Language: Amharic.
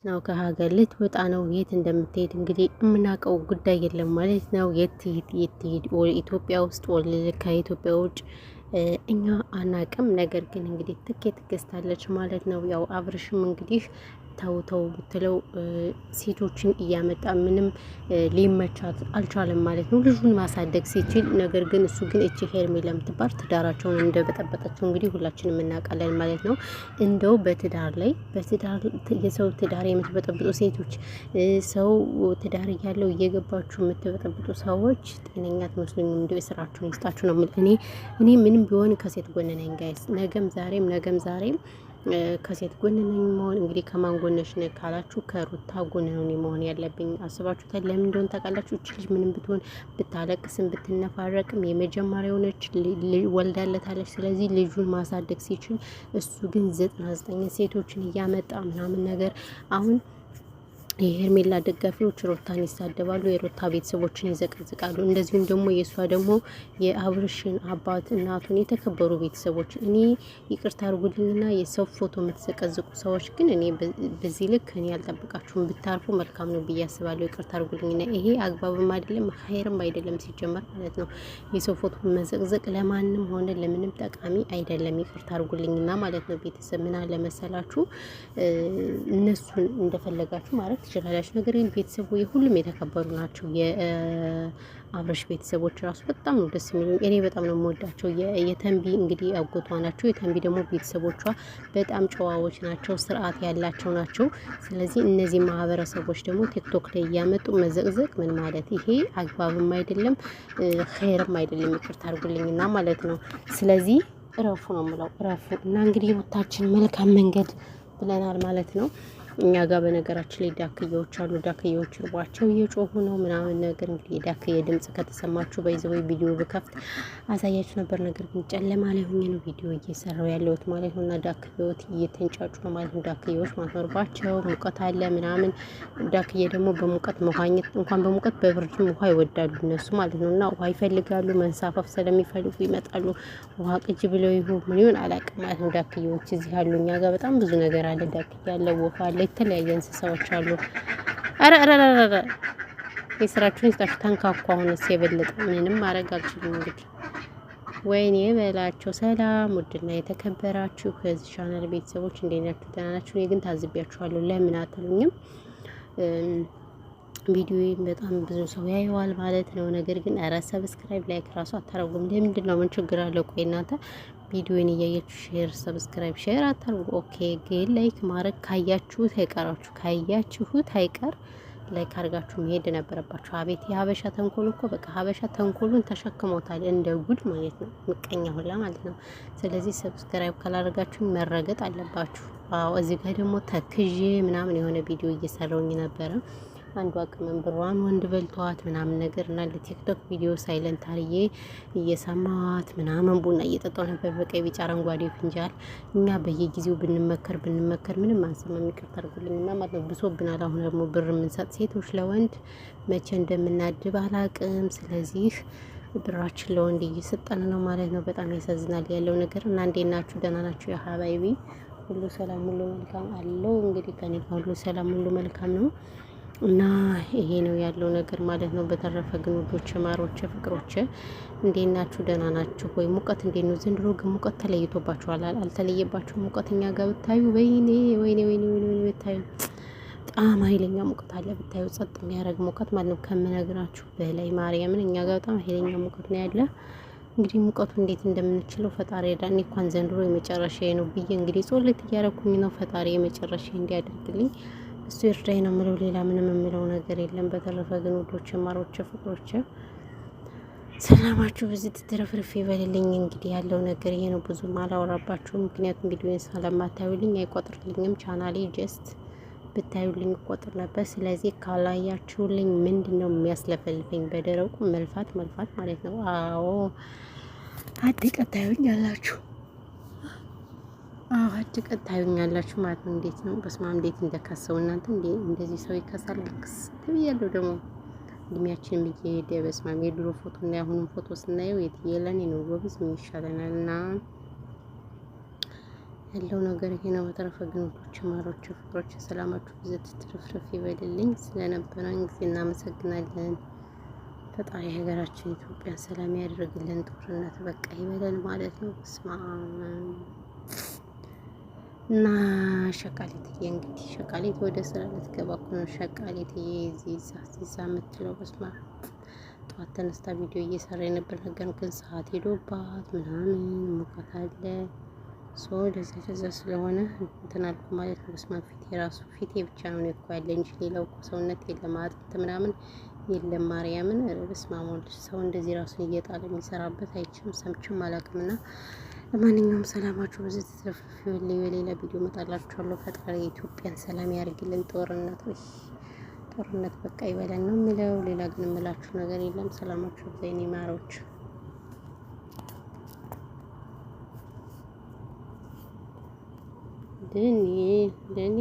ነው ከሀገር ልትወጣ ነው። የት እንደምትሄድ እንግዲህ የምናውቀው ጉዳይ የለም ማለት ነው። የት ትሄድ ኢትዮጵያ ውስጥ ከኢትዮጵያ ውጭ እኛ አናቅም። ነገር ግን እንግዲህ ትኬት ገዝታለች ማለት ነው። ያው አብርሽም እንግዲህ ተው ብትለው ሴቶችን እያመጣ ምንም ሊመቻት አልቻለም ማለት ነው። ልጁን ማሳደግ ሲችል፣ ነገር ግን እሱ ግን እቺ ሄርሜላ የምትባል ትዳራቸውን እንደበጠበጠችው እንግዲህ ሁላችንም እናውቃለን ማለት ነው። እንደው በትዳር ላይ የሰው ትዳር የምትበጠብጡ ሴቶች፣ ሰው ትዳር እያለው እየገባችሁ የምትበጠብጡ ሰዎች ጤነኛ አትመስሉኝም። እንደው የስራችሁን ይስጣችሁ ነው የምልህ። እኔ ምንም ቢሆን ከሴት ጎን ነኝ ጋይስ። ነገም ዛሬም ከሴት ጎን ነኝ። መሆን እንግዲህ ከማን ጎነሽ ነኝ ካላችሁ ከሩታ ጎን ነው መሆን ያለብኝ። አስባችሁታል? ለምን እንደሆነ ታውቃላችሁ? እቺ ልጅ ምንም ብትሆን ብታለቅስም ብትነፋረቅም የመጀመሪያው ነች፣ ወልዳለታለች። ስለዚህ ልጁን ማሳደግ ሲችል፣ እሱ ግን 99 ሴቶችን እያመጣ ምናምን ነገር አሁን የሄርሜላ ደጋፊዎች ሩታን ይሳደባሉ፣ የሩታ ቤተሰቦችን ይዘቀዝቃሉ። እንደዚሁም ደግሞ የእሷ ደግሞ የአብርሽን አባት እናቱን የተከበሩ ቤተሰቦች እኔ ይቅርታ አድርጉልኝና የሰው ፎቶ የምትዘቀዝቁ ሰዎች ግን እኔ በዚህ ልክ እኔ ያልጠብቃችሁም ብታርፉ መልካም ነው ብዬ አስባለሁ። ይቅርታ አድርጉልኝና ይሄ አግባብም አይደለም ኸይርም አይደለም ሲጀመር ማለት ነው። የሰው ፎቶ መዘቅዘቅ ለማንም ሆነ ለምንም ጠቃሚ አይደለም። ይቅርታ አድርጉልኝና ማለት ነው። ቤተሰብ ምን አለ መሰላችሁ እነሱን እንደፈለጋችሁ ማለት ትችላላችሁ። ነገር ግን ቤተሰቡ የሁሉም የተከበሩ ናቸው። የአብረሽ ቤተሰቦች ራሱ በጣም ነው ደስ የሚሉ። እኔ በጣም ነው የምወዳቸው። የተንቢ እንግዲህ አጎቷ ናቸው። የተንቢ ደግሞ ቤተሰቦቿ በጣም ጨዋዎች ናቸው፣ ስርዓት ያላቸው ናቸው። ስለዚህ እነዚህ ማህበረሰቦች ደግሞ ቲክቶክ ላይ እያመጡ መዘቅዘቅ ምን ማለት ይሄ አግባብም አይደለም ኸይርም አይደለም። ይቅርታ አድርጉልኝና ማለት ነው። ስለዚህ እረፉ ነው የምለው፣ እረፉ እና እንግዲህ ሁታችን መልካም መንገድ ብለናል ማለት ነው። እኛ ጋር በነገራችን ላይ ዳክዬዎች አሉ። ዳክዬዎች እርቧቸው እየጮሁ ነው ምናምን ነገር። እንግዲህ የዳክዬ ድምጽ ከተሰማችሁ በይዘው ቪዲዮ ብከፍት አሳያችሁ ነበር። ነገር ግን ጨለማ ላይ ሆኜ ነው ቪዲዮ እየሰራው ያለሁት ማለት ነው። እና ዳክዬዎች እየተንጫጩ ነው ማለት ነው። ዳክዬዎች ማለት ነው እርቧቸው፣ ሙቀት አለ ምናምን። ዳክዬ ደግሞ በሙቀት መዋኘት እንኳን በሙቀት በብርድም ውሃ ይወዳሉ እነሱ ማለት ነው። እና ውሃ ይፈልጋሉ። መንሳፈፍ ስለሚፈልጉ ይመጣሉ። ውሃ ቅጅ ብለው ይሁን ምን ይሁን አላውቅም ማለት ነው። ዳክዬዎች እዚህ አሉ። እኛ ጋር በጣም ብዙ ነገር አለ። ዳክዬ አለ፣ ወፍ አለ፣ የተለያየ እንስሳዎች አሉ። አረ የስራችሁን ይስጣችሁ። ተንካኳ። አሁንስ የበለጠ ምንም ማድረግ አልችልም። እንግዲህ ወይኔ በላቸው። ሰላም ውድና የተከበራችሁ ከዚህ ቻናል ቤተሰቦች እንዴት ናችሁ? ደህና ናችሁ? እኔ ግን ታዝቢያችኋለሁ። ለምን አትሉኝም? ቪዲዮዬን በጣም ብዙ ሰው ያየዋል ማለት ነው። ነገር ግን ኧረ ሰብስክራይብ ላይክ ራሱ አታረጉም። ለምንድን ነው? ምን ችግር አለው? ቆይ እናንተ ቪዲዮን እያያችሁ ሼር ሰብስክራይብ ሼር አታርጉ። ኦኬ ግን ላይክ ማድረግ ካያችሁት አይቀር ላይክ አድርጋችሁ መሄድ ነበረባችሁ። አቤት የሀበሻ ተንኮል እኮ በቃ ሀበሻ ተንኮሉን ተሸክሞታል እንደ ጉድ ማለት ነው። ምቀኛ ሁላ ማለት ነው። ስለዚህ ሰብስክራይብ ካላደረጋችሁ መረገጥ አለባችሁ። አዎ እዚህ ጋር ደግሞ ተክዤ ምናምን የሆነ ቪዲዮ እየሰራውኝ ነበረ። አንዷ ቅመም ብሯን ወንድ በልቷት ምናምን ነገር እና ለቲክቶክ ቪዲዮ ሳይለንት አርዬ እየሰማዋት ምናምን ቡና እየጠጣው ነበር በቀይ ቢጫ አረንጓዴ ፍንጃል። እኛ በየጊዜው ብንመከር ምንም አንሰማም። ይቅርታ አድርጉልኝና ማለት ነው። ብሶብናል። አሁን ደግሞ ብር የምንሰጥ ሴቶች ለወንድ መቼ እንደምናድብ አላቅም። ስለዚህ ብራችን ለወንድ እየሰጠን ነው ማለት ነው። በጣም ያሳዝናል ያለው ነገር እና እንዴት ናችሁ? ደህና ናችሁ? የሀባይቢ ሁሉ ሰላም ሁሉ መልካም አለው። እንግዲህ ከኔ ጋር ሁሉ ሰላም ሁሉ መልካም ነው። እና ይሄ ነው ያለው ነገር ማለት ነው። በተረፈ ግን ውዶቼ፣ ማሮቼ፣ ፍቅሮቼ እንዴት ናችሁ? ደህና ናችሁ ወይ? ሙቀት እንዴት ነው ዘንድሮ? ግን ሙቀት ተለይቶባችኋል? አልተለየባችሁ? ሙቀት እኛ ጋር ብታዩ ወይኔ ብታዩ በጣም ኃይለኛ ሙቀት አለ ብታዩ፣ ጸጥ የሚያደርግ ሙቀት ማለት ነው ከምነግራችሁ በላይ ማርያምን። እኛ ጋር በጣም ኃይለኛ ሙቀት ነው ያለ። እንግዲህ ሙቀቱ እንዴት እንደምንችለው ፈጣሪ ዳኒ እንኳን ዘንድሮ የመጨረሻዬ ነው ብዬ እንግዲህ ጾለት እያደረኩኝ ነው። ፈጣሪ የመጨረሻዬ እንዲያደርግልኝ እሱ ይርዳኝ ነው የምለው። ሌላ ምንም የምለው ነገር የለም። በተረፈ ግን ውዶቼ፣ ማሮቼ፣ ፍቅሮቼ ሰላማችሁ ብዙ ትትረፍርፍ ይበልልኝ። እንግዲህ ያለው ነገር ይሄ ነው። ብዙም አላወራባችሁም፣ ምክንያቱም ቪዲዮን ስለማታዩልኝ አይቆጥርልኝም። ቻናሌ ጀስት ብታዩልኝ ቆጥር ነበር። ስለዚህ ካላያችሁልኝ ምንድን ነው የሚያስለፈልፈኝ? በደረቁ መልፋት ማለት ነው። አዎ አድቀት ታዩኛላችሁ። አዋጅ ቀጥ ታዩኛላችሁ ማለት ነው። እንዴት ነው? በስመ አብ እንዴት እንደከሰው እናንተ እንደዚህ ሰው ይከሳል? ክስ ትብያለሁ ደግሞ እድሜያችንም እየሄደ በስመ አብ የድሮ ፎቶ እና የአሁኑን ፎቶ ስናየው የትየለኔ ነው ጎበዝ ምን ይሻለናል? እና ያለው ነገር ይሄ ነው። በተረፈ ግን ውዶች፣ ማሮች፣ ፍቅሮች ሰላማችሁ ብዝት ትርፍርፍ ይበልልኝ። ስለነበረን ጊዜ እናመሰግናለን። ፈጣሪ ሀገራችን ኢትዮጵያን ሰላም ያደርግልን። ጦርነት በቃ ይበለን ማለት ነው። ስማ እና ሸቃሊትዬ እንግዲህ ሸቃሊት ወደ ስራ ልትገባ እኮ ነው። ሸቃሊትዬ ዚዛ የምትለው በስማ ጠዋት ተነስታ ቪዲዮ እየሰራ የነበር ነገር ግን ሰዓት ሄዶባት ምናምን ሙቀት አለ ለዛ ስለሆነ እንትን አልኩ ማለት ነው። በስማ ፊቴ ብቻ ነው እኮ ያለ እንጂ ሌላው እኮ ሰውነት የለም፣ አጥንት ምናምን የለም። ማርያምን በስማ ሞልሽ ሰው እንደዚህ ራሱን እየጣለ የሚሰራበት አይችልም፣ ሰምችም አላውቅምና ለማንኛውም ሰላማችሁ ብዙ ተትረፍርፍ ይበልኝ። በሌላ ቪዲዮ እመጣላችኋለሁ። ፈጣሪ የኢትዮጵያን ሰላም ያርግልን። ጦርነት በቃ ይበለን ነው የምለው። ሌላ ግን የምላችሁ ነገር የለም። ሰላማችሁ ዘይኔ ማሮች ለኔ